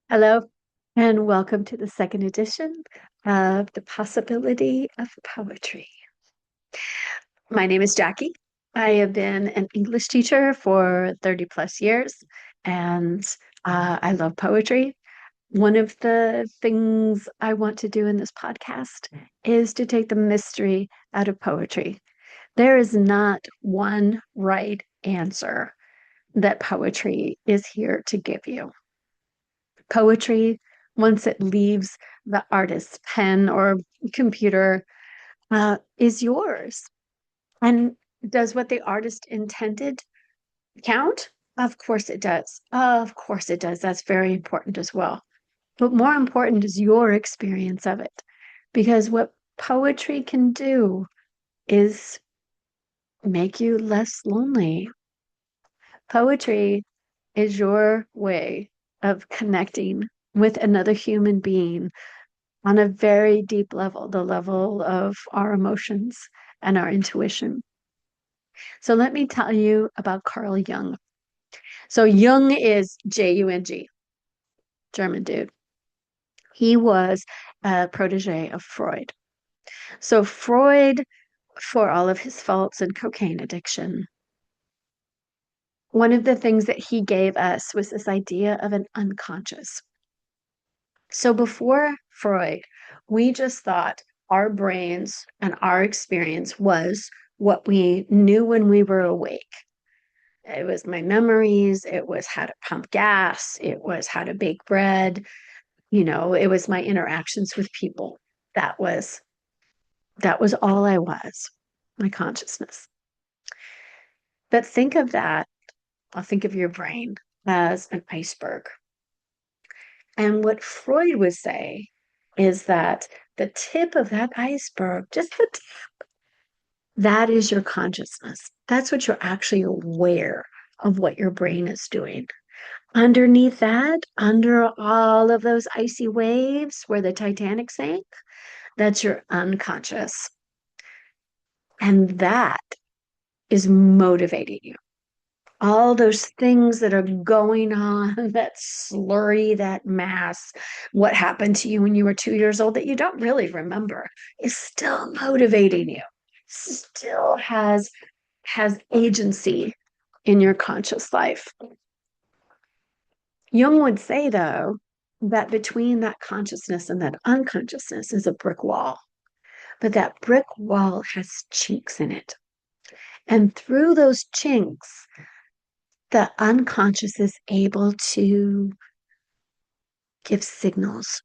Hello, and welcome to the second edition of The Possibility of Poetry. My name is Jackie. I have been an English teacher for 30 plus years, and I love poetry. One of the things I want to do in this podcast is to take the mystery out of poetry. There is not one right answer that poetry is here to give you. Poetry, once it leaves the artist's pen or computer, is yours. And does what the artist intended count? Of course it does. Of course it does. That's very important as well. But more important is your experience of it. Because what poetry can do is make you less lonely. Poetry is your way of connecting with another human being on a very deep level, the level of our emotions and our intuition. So let me tell you about Carl Jung. So Jung is Jung, German dude. He was a protege of Freud. So Freud, for all of his faults and cocaine addiction, one of the things that he gave us was this idea of an unconscious. So before Freud, we just thought our brains and our experience was what we knew when we were awake. It was my memories, it was how to pump gas, it was how to bake bread, it was my interactions with people. That was that was all I was, my consciousness. But think of that, I'll think of your brain as an iceberg. And what Freud would say is that the tip of that iceberg, just the tip, that is your consciousness. That's what you're actually aware of what your brain is doing. Underneath that, under all of those icy waves where the Titanic sank, that's your unconscious. And that is motivating you. All those things that are going on, that slurry, that mass, what happened to you when you were 2 years old that you don't really remember, is still motivating you, still has agency in your conscious life. Jung would say, though, that between that consciousness and that unconsciousness is a brick wall, but that brick wall has chinks in it. And through those chinks, the unconscious is able to give signals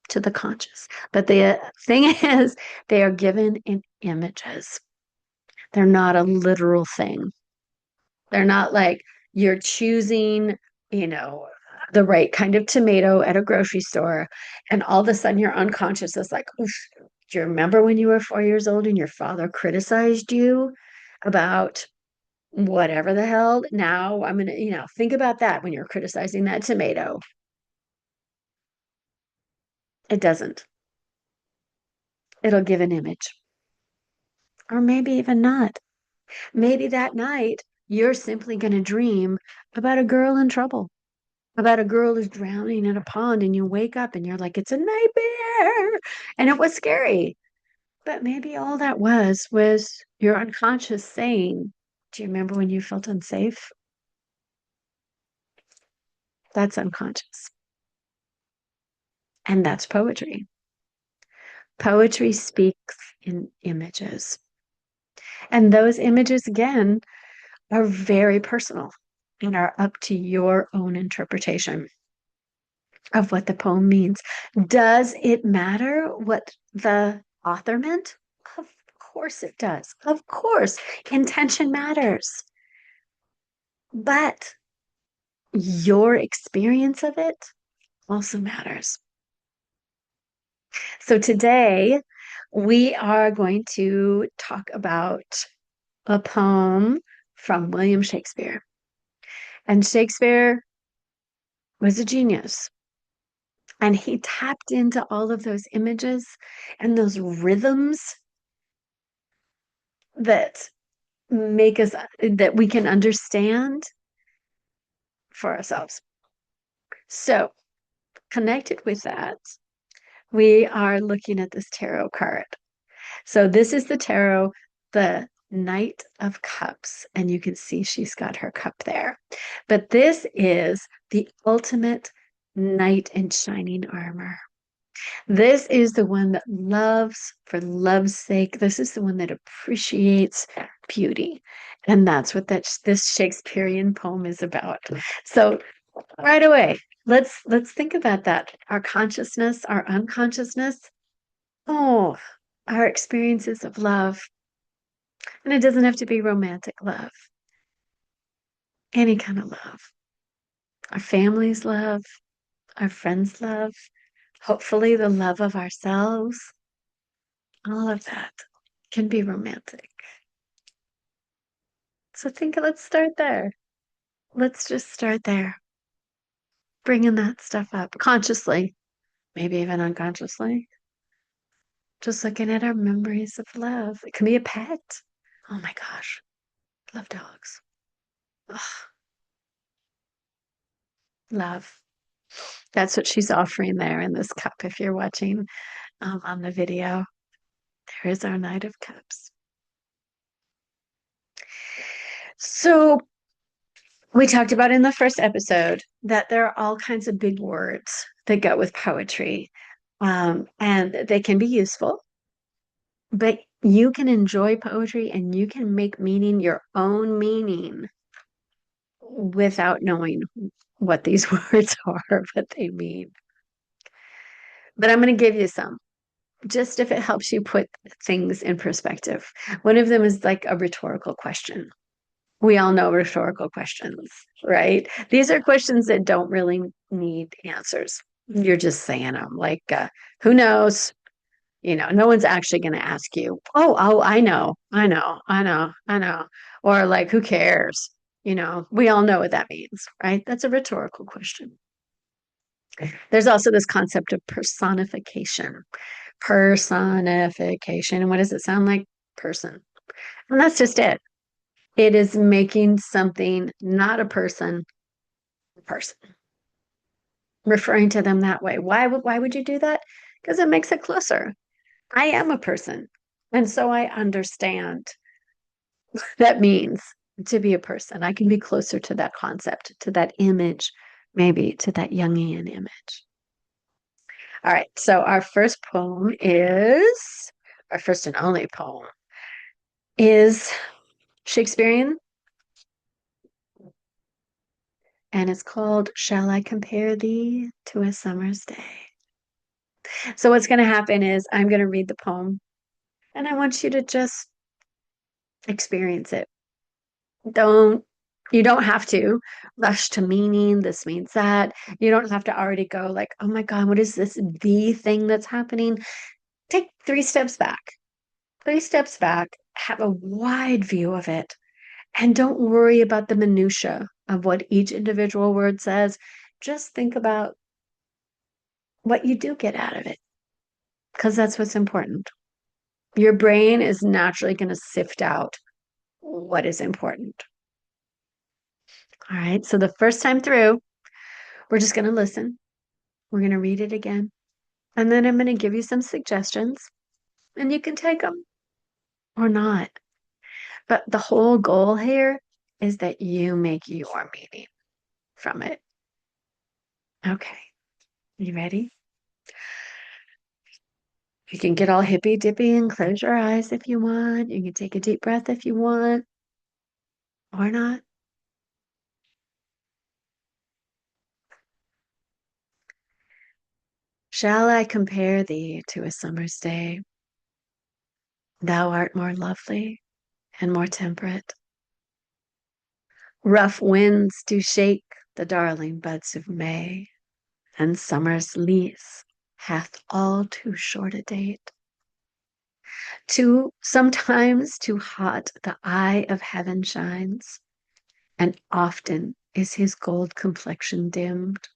to the conscious. But the thing is, they are given in images. They're not a literal thing. They're not like you're choosing, you know, the right kind of tomato at a grocery store, and all of a sudden your unconscious is like, oof, do you remember when you were 4 years old and your father criticized you about whatever the hell? Now I'm gonna, think about that when you're criticizing that tomato. It doesn't. It'll give an image. Or maybe even not. Maybe that night you're simply going to dream about a girl in trouble, about a girl who's drowning in a pond, and you wake up and you're like, it's a nightmare. And it was scary. But maybe all that was your unconscious saying, do you remember when you felt unsafe? That's unconscious. And that's poetry. Poetry speaks in images. And those images, again, are very personal and are up to your own interpretation of what the poem means. Does it matter what the author meant? Of course it does. Of course, intention matters. But your experience of it also matters. So today we are going to talk about a poem from William Shakespeare. And Shakespeare was a genius. And he tapped into all of those images and those rhythms that make us, that we can understand for ourselves. So, connected with that, we are looking at this tarot card. So, this is the tarot, the Knight of Cups, and you can see she's got her cup there. But this is the ultimate knight in shining armor. This is the one that loves for love's sake. This is the one that appreciates beauty. And that's what this Shakespearean poem is about. So right away, let's think about that. Our consciousness, our unconsciousness, oh, our experiences of love. And it doesn't have to be romantic love, any kind of love. Our family's love, our friends' love, hopefully the love of ourselves, all of that can be romantic. So let's start there. Let's just start there. Bringing that stuff up consciously, maybe even unconsciously. Just looking at our memories of love. It can be a pet. Oh my gosh, I love dogs. Ugh, love. That's what she's offering there in this cup. If you're watching on the video, there is our Knight of Cups. So we talked about in the first episode that there are all kinds of big words that go with poetry, and they can be useful, but you can enjoy poetry and you can make meaning your own meaning without knowing what these words are, what they mean. But I'm going to give you some, just if it helps you put things in perspective. One of them is like a rhetorical question. We all know rhetorical questions, right? These are questions that don't really need answers. You're just saying them like, who knows? No one's actually going to ask you, oh, I know. Or like, who cares? We all know what that means, right? That's a rhetorical question. There's also this concept of personification. Personification. And what does it sound like? Person. And that's just it. It is making something not a person, referring to them that way. Why would you do that? Because it makes it closer. I am a person. And so I understand that means to be a person. I can be closer to that concept, to that image, maybe to that Jungian image. All right. So our first poem is, our first and only poem is Shakespearean, and it's called Shall I Compare Thee to a Summer's Day? So what's going to happen is I'm going to read the poem and I want you to just experience it. Don't You don't have to rush to meaning. This means that. You don't have to already go like, oh my God, what is this the thing that's happening? Take 3 steps back. 3 steps back, have a wide view of it, and don't worry about the minutia of what each individual word says. Just think about what you do get out of it, because that's what's important. Your brain is naturally going to sift out what is important. All right. So the first time through, we're just going to listen. We're going to read it again. And then I'm going to give you some suggestions, and you can take them or not. But the whole goal here is that you make your meaning from it. Okay. You ready? You can get all hippy dippy and close your eyes if you want. You can take a deep breath if you want or not. Shall I compare thee to a summer's day? Thou art more lovely and more temperate. Rough winds do shake the darling buds of May, and summer's lease hath all too short a date. Sometimes too hot the eye of heaven shines, and often is his gold complexion dimmed.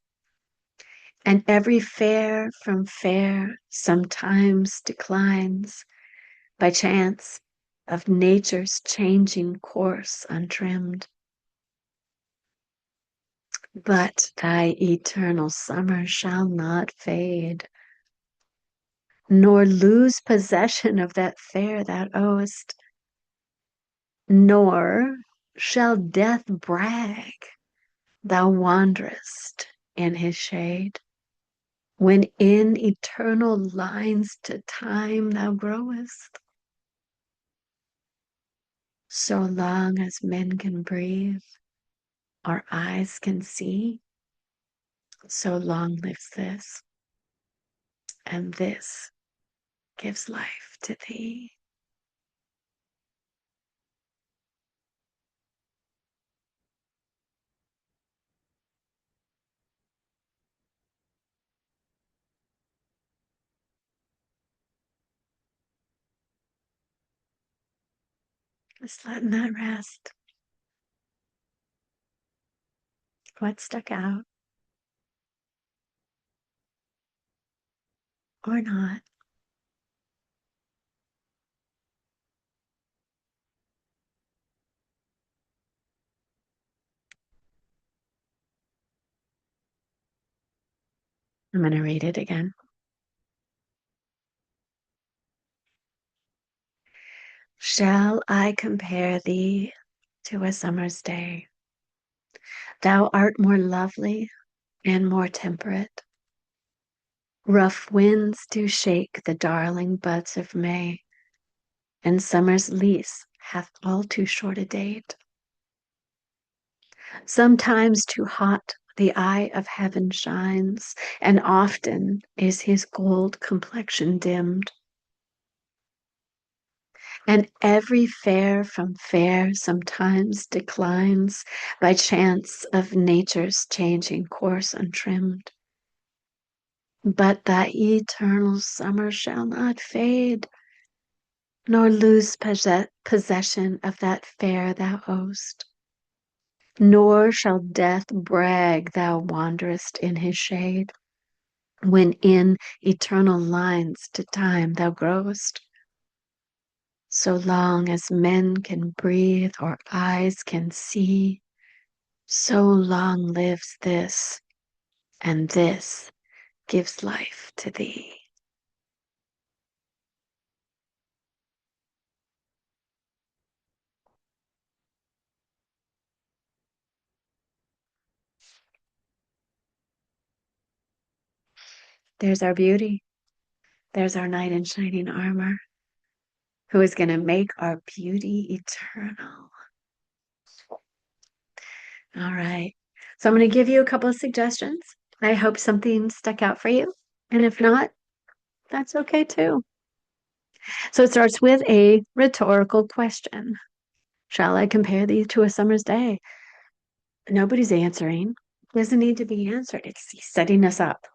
And every fair from fair sometimes declines by chance of nature's changing course untrimmed. But thy eternal summer shall not fade, nor lose possession of that fair thou owest, nor shall death brag thou wanderest in his shade, when in eternal lines to time thou growest. So long as men can breathe, our eyes can see, so long lives this, and this gives life to thee. Just letting that rest. What stuck out or not? I'm going to read it again. Shall I compare thee to a summer's day? Thou art more lovely and more temperate. Rough winds do shake the darling buds of May, and summer's lease hath all too short a date. Sometimes too hot the eye of heaven shines, and often is his gold complexion dimmed. And every fair from fair sometimes declines by chance of nature's changing course untrimmed. But thy eternal summer shall not fade, nor lose possession of that fair thou owest. Nor shall death brag thou wanderest in his shade, when in eternal lines to time thou growest. So long as men can breathe or eyes can see, so long lives this, and this gives life to thee. There's our beauty. There's our knight in shining armor, who is going to make our beauty eternal. All right. So I'm going to give you a couple of suggestions. I hope something stuck out for you. And if not, that's okay too. So it starts with a rhetorical question. Shall I compare thee to a summer's day? Nobody's answering. It doesn't need to be answered. He's setting us up.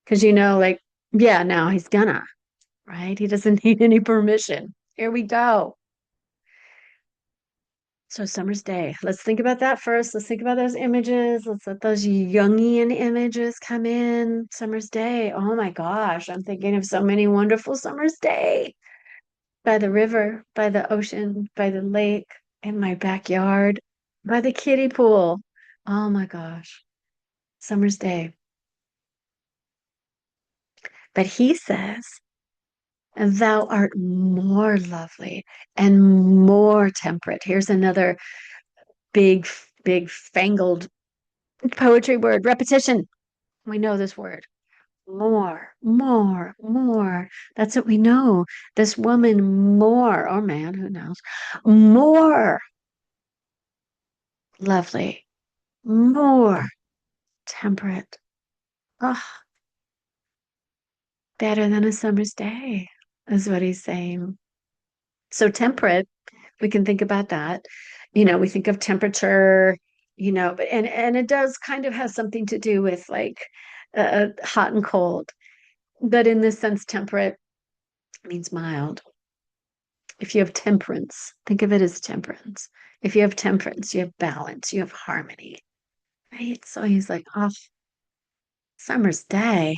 Because like, yeah, now he's gonna, right? He doesn't need any permission. Here we go. So summer's day. Let's think about that first. Let's think about those images. Let's let those Jungian images come in. Summer's day. Oh my gosh, I'm thinking of so many wonderful summer's day by the river, by the ocean, by the lake, in my backyard, by the kiddie pool. Oh my gosh, summer's day. But he says, thou art more lovely and more temperate. Here's another big, big fangled poetry word, repetition. We know this word. More, more, more. That's what we know. This woman more, or man, who knows, more lovely, more temperate. Oh, better than a summer's day, is what he's saying. So temperate, we can think about that. We think of temperature, but and it does kind of have something to do with like hot and cold. But in this sense, temperate means mild. If you have temperance, think of it as temperance. If you have temperance, you have balance, you have harmony, right? So he's like, oh, summer's day,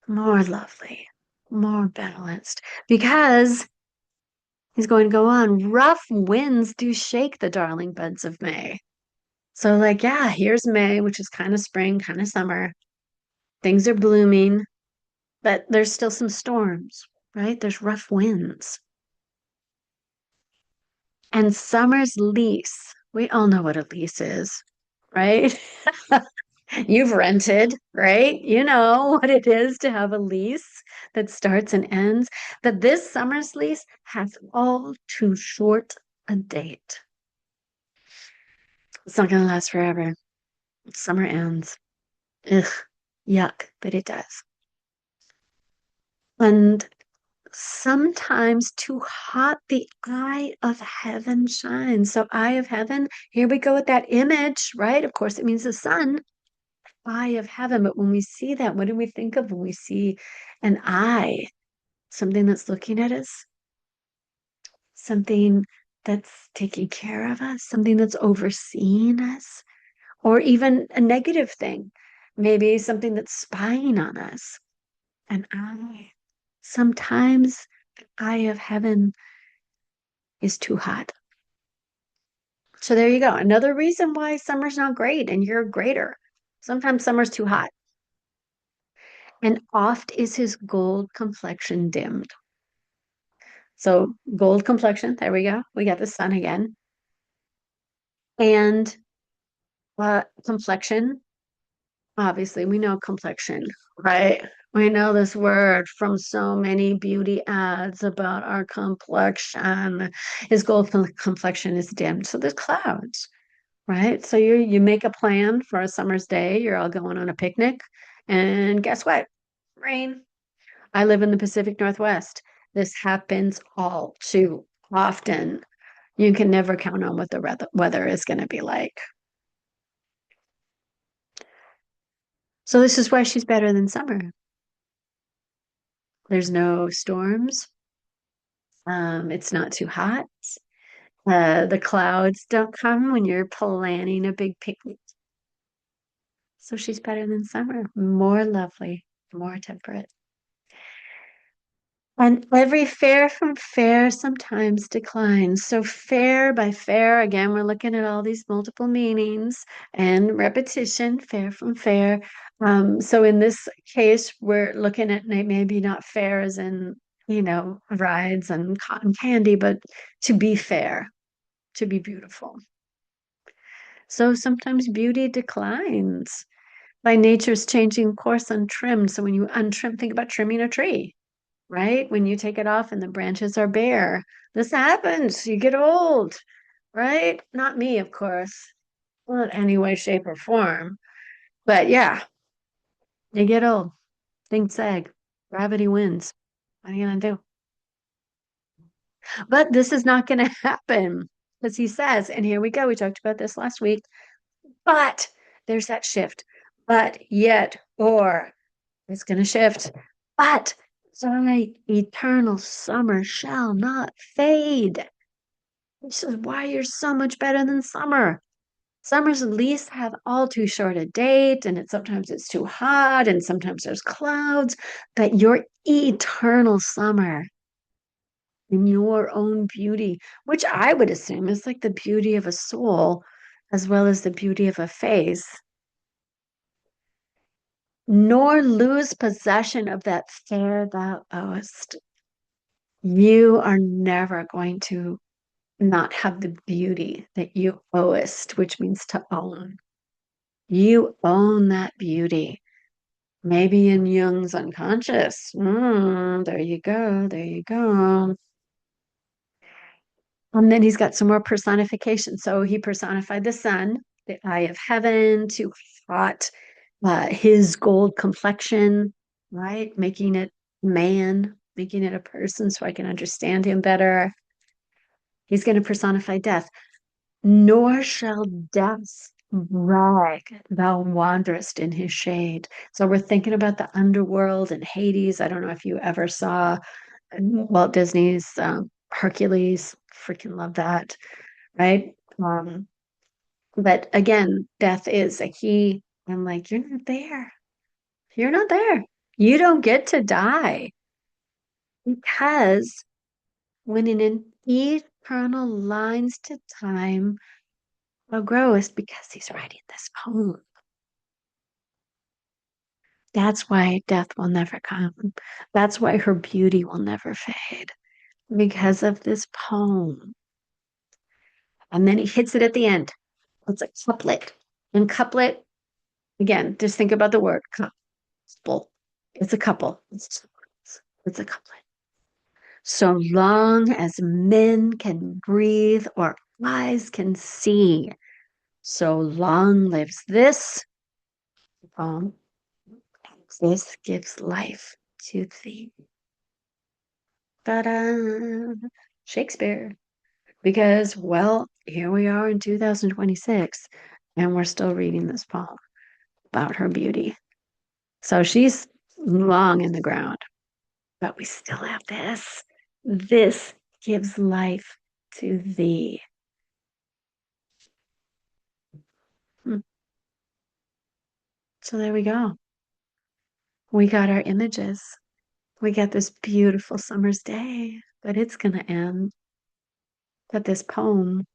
more lovely, more balanced, because he's going to go on. Rough winds do shake the darling buds of May. So, like, yeah, here's May, which is kind of spring, kind of summer. Things are blooming, but there's still some storms, right? There's rough winds. And summer's lease, we all know what a lease is, right? You've rented, right? You know what it is to have a lease that starts and ends. But this summer's lease has all too short a date. It's not going to last forever. Summer ends. Ugh, yuck, but it does. And sometimes too hot, the eye of heaven shines. So, eye of heaven, here we go with that image, right? Of course, it means the sun, eye of heaven. But when we see that, what do we think of when we see an eye? Something that's looking at us, something that's taking care of us, something that's overseeing us, or even a negative thing, maybe something that's spying on us. An eye. Sometimes the eye of heaven is too hot. So there you go. Another reason why summer's not great and you're greater. Sometimes summer's too hot. And oft is his gold complexion dimmed. So gold complexion, there we go. We got the sun again. And complexion, obviously, we know complexion, right? We know this word from so many beauty ads about our complexion. His gold complexion is dimmed. So there's clouds, right? So you make a plan for a summer's day. You're all going on a picnic, and guess what? Rain. I live in the Pacific Northwest. This happens all too often. You can never count on what the weather is going to be like. So this is why she's better than summer. There's no storms. It's not too hot. The clouds don't come when you're planning a big picnic. So she's better than summer, more lovely, more temperate. And every fair from fair sometimes declines. So, fair by fair, again, we're looking at all these multiple meanings and repetition, fair from fair. So, in this case, we're looking at maybe not fair as in, rides and cotton candy, but to be fair, to be beautiful. So, sometimes beauty declines by nature's changing course untrimmed. So, when you untrim, think about trimming a tree, right? When you take it off and the branches are bare. This happens. You get old, right? Not me, of course, not any way, shape, or form. But yeah, you get old. Things sag. Gravity wins. What are you gonna do? But this is not gonna happen because he says, and here we go. We talked about this last week. But there's that shift. But yet, or it's gonna shift. But thy eternal summer shall not fade. This is why you're so much better than summer. Summers at least have all too short a date, and sometimes it's too hot, and sometimes there's clouds. But your eternal summer in your own beauty, which I would assume is like the beauty of a soul as well as the beauty of a face, nor lose possession of that fair thou owest. You are never going to not have the beauty that you owest, which means to own. You own that beauty. Maybe in Jung's unconscious. There you go. There you go. And then he's got some more personification. So he personified the sun, the eye of heaven, to hot, his gold complexion, right? Making it man, making it a person so I can understand him better. He's going to personify death. Nor shall death brag, thou wanderest in his shade. So we're thinking about the underworld and Hades. I don't know if you ever saw Walt Disney's Hercules. Freaking love that, right? But again, death is a key. I'm like, you're not there. You're not there. You don't get to die because when in an eternal lines to time, So gross because he's writing this poem. That's why death will never come. That's why her beauty will never fade because of this poem. And then he hits it at the end. It's a couplet. And couplet, again, just think about the word couple. It's a couple. It's a couplet. So long as men can breathe or eyes can see, so long lives this poem. This gives life to thee. Ta-da! Shakespeare. Because, well, here we are in 2026, and we're still reading this poem about her beauty. So she's long in the ground, but we still have this. This gives life to thee. Hmm. So there we go. We got our images. We got this beautiful summer's day, but it's going to end. But this poem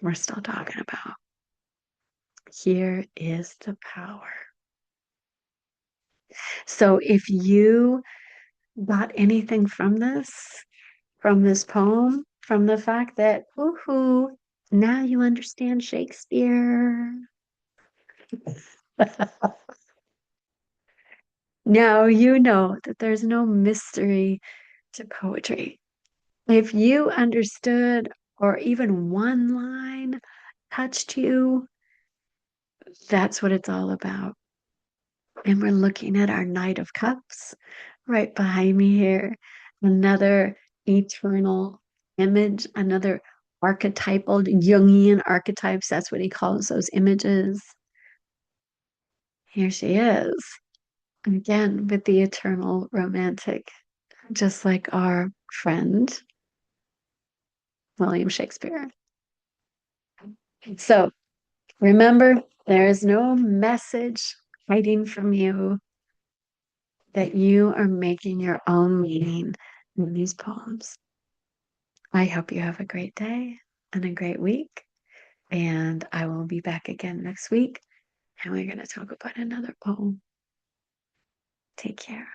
we're still talking about. Here is the power. So if you got anything from this poem, from the fact that, woohoo, now you understand Shakespeare. Now you know that there's no mystery to poetry. If you understood or even one line touched you, that's what it's all about. And we're looking at our Knight of Cups right behind me here. Another eternal image, another archetypal, Jungian archetypes. That's what he calls those images. Here she is, again with the eternal romantic, just like our friend William Shakespeare. So remember, there is no message hiding from you, that you are making your own meaning in these poems. I hope you have a great day and a great week. And I will be back again next week. And we're going to talk about another poem. Take care.